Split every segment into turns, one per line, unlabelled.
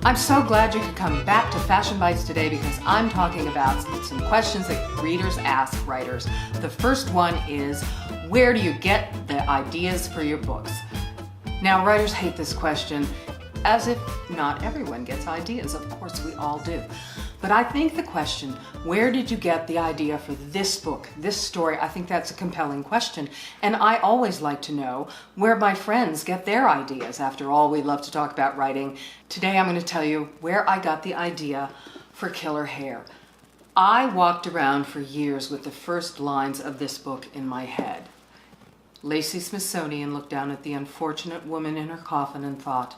I'm so glad you could come back to Fashion Bites today because I'm talking about some questions that readers ask writers. The first one is, where do you get the ideas for your books? Now, writers hate this question, as if not everyone gets ideas. Of course, we all do. But I think the question, where did you get the idea for this book, this story, I think that's a compelling question. And I always like to know where my friends get their ideas. After all, we love to talk about writing. Today I'm going to tell you where I got the idea for Killer Hair. I walked around for years with the first lines of this book in my head. Lacey Smithsonian looked down at the unfortunate woman in her coffin and thought,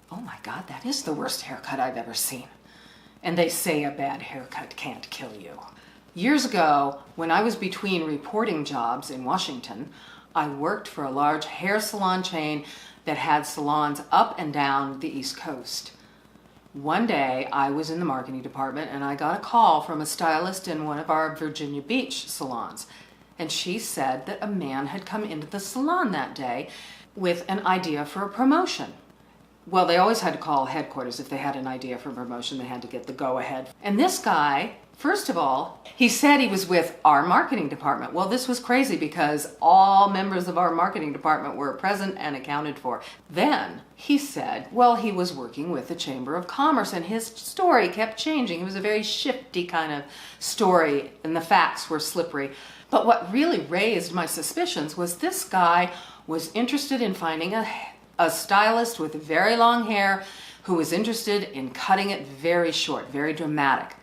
oh my God, that is the worst haircut I've ever seen. And they say a bad haircut can't kill you. Years ago, when I was between reporting jobs in Washington, I worked for a large hair salon chain that had salons up and down the East Coast. One day, I was in the marketing department and I got a call from a stylist in one of our Virginia Beach salons. And she said that a man had come into the salon that day with an idea for a promotion. Well, they always had to call headquarters if they had an idea for promotion. They had to get the go-ahead. And this guy, first of all, he said he was with our marketing department. Well, this was crazy because all members of our marketing department were present and accounted for. Then he said, well, he was working with the Chamber of Commerce, and his story kept changing. It was a very shifty kind of story, and the facts were slippery. But what really raised my suspicions was this guy was interested in finding a stylist with very long hair who was interested in cutting it very short, very dramatic.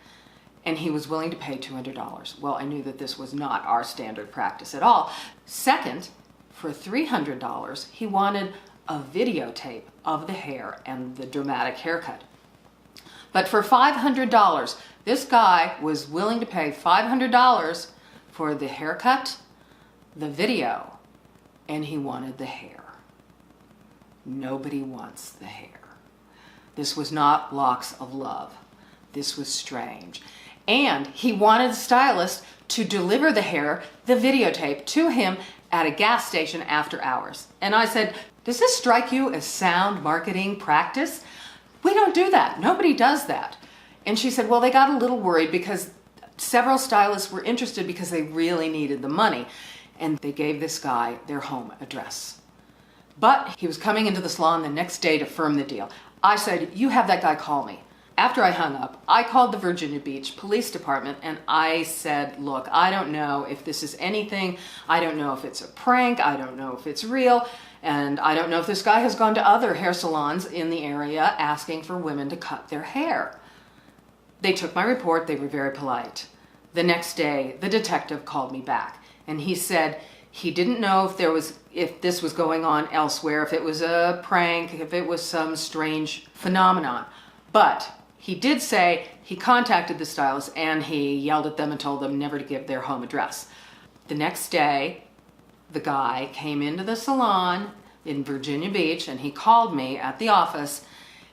And he was willing to pay $200. Well, I knew that this was not our standard practice at all. Second, for $300, he wanted a videotape of the hair and the dramatic haircut. But for $500, this guy was willing to pay $500 for the haircut, the video, and he wanted the hair. Nobody wants the hair. This was not Locks of Love. This was strange. And he wanted the stylist to deliver the hair, the videotape, to him at a gas station after hours. And I said, does this strike you as sound marketing practice? We don't do that. Nobody does that. And she said, well, they got a little worried because several stylists were interested because they really needed the money. And they gave this guy their home address. But he was coming into the salon the next day to firm the deal. I said, you have that guy call me. After I hung up, I called the Virginia Beach Police Department and I said, look, I don't know if this is anything. I don't know if it's a prank. I don't know if it's real. And I don't know if this guy has gone to other hair salons in the area asking for women to cut their hair. They took my report. They were very polite. The next day, the detective called me back and he said, he didn't know if this was going on elsewhere, if it was a prank, if it was some strange phenomenon. But he did say he contacted the stylist and he yelled at them and told them never to give their home address. The next day, the guy came into the salon in Virginia Beach and he called me at the office.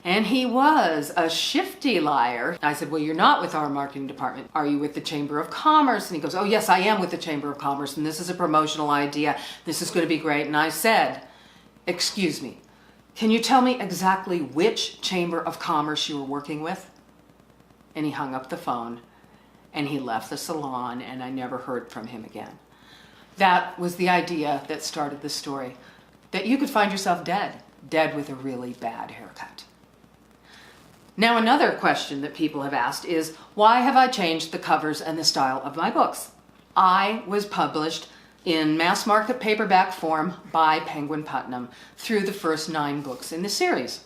And he was a shifty liar. I said, well, you're not with our marketing department. Are you with the Chamber of Commerce? And he goes, oh, yes, I am with the Chamber of Commerce, and this is a promotional idea. This is going to be great. And I said, excuse me, can you tell me exactly which Chamber of Commerce you were working with? And he hung up the phone, and he left the salon, and I never heard from him again. That was the idea that started the story, that you could find yourself dead with a really bad haircut. Now, another question that people have asked is, why have I changed the covers and the style of my books? I was published in mass market paperback form by Penguin Putnam through the first 9 books in the series.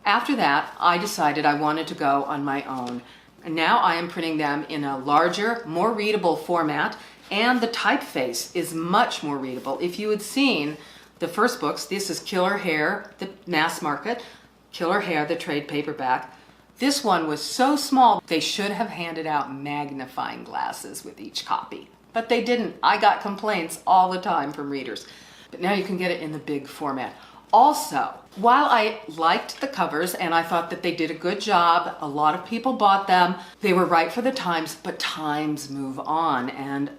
After that, I decided I wanted to go on my own. And now I am printing them in a larger, more readable format, and the typeface is much more readable. If you had seen the first books, this is Killer Hair, the mass market, Killer Hair, the trade paperback. This one was so small, they should have handed out magnifying glasses with each copy. But they didn't. I got complaints all the time from readers. But now you can get it in the big format. Also, while I liked the covers and I thought that they did a good job, a lot of people bought them, they were right for the times, but times move on. And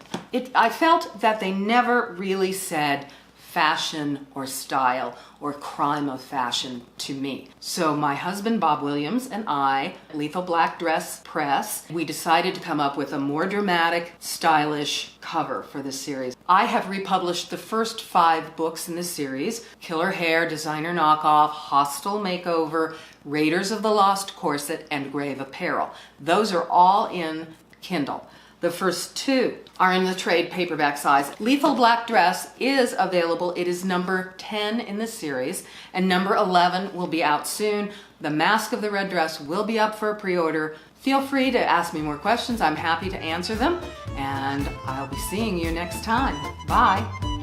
I felt that they never really said fashion or style or crime of fashion to me. So my husband Bob Williams and I, Lethal Black Dress Press, we decided to come up with a more dramatic, stylish cover for this series. I have republished the first 5 books in this series: Killer Hair, Designer Knockoff, Hostile Makeover, Raiders of the Lost Corset, and Grave Apparel. Those are all in Kindle. The first 2 are in the trade paperback size. Lethal Black Dress is available. It is number 10 in the series, and number 11 will be out soon. The Mask of the Red Dress will be up for a pre-order. Feel free to ask me more questions. I'm happy to answer them, and I'll be seeing you next time. Bye.